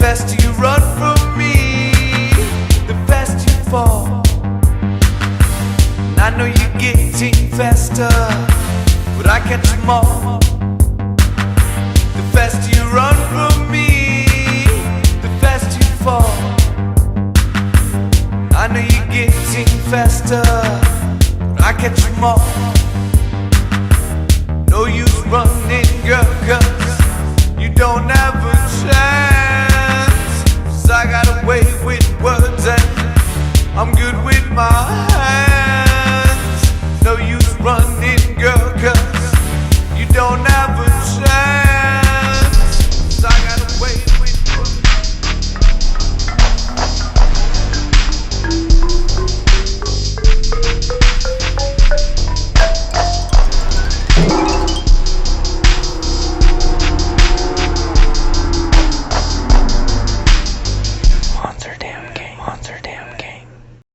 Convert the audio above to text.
faster you run from me, the faster you fall. And I know you're getting faster, but I catch them all. The faster you run from me, the faster you fall. I know you're getting faster, but I catch them all.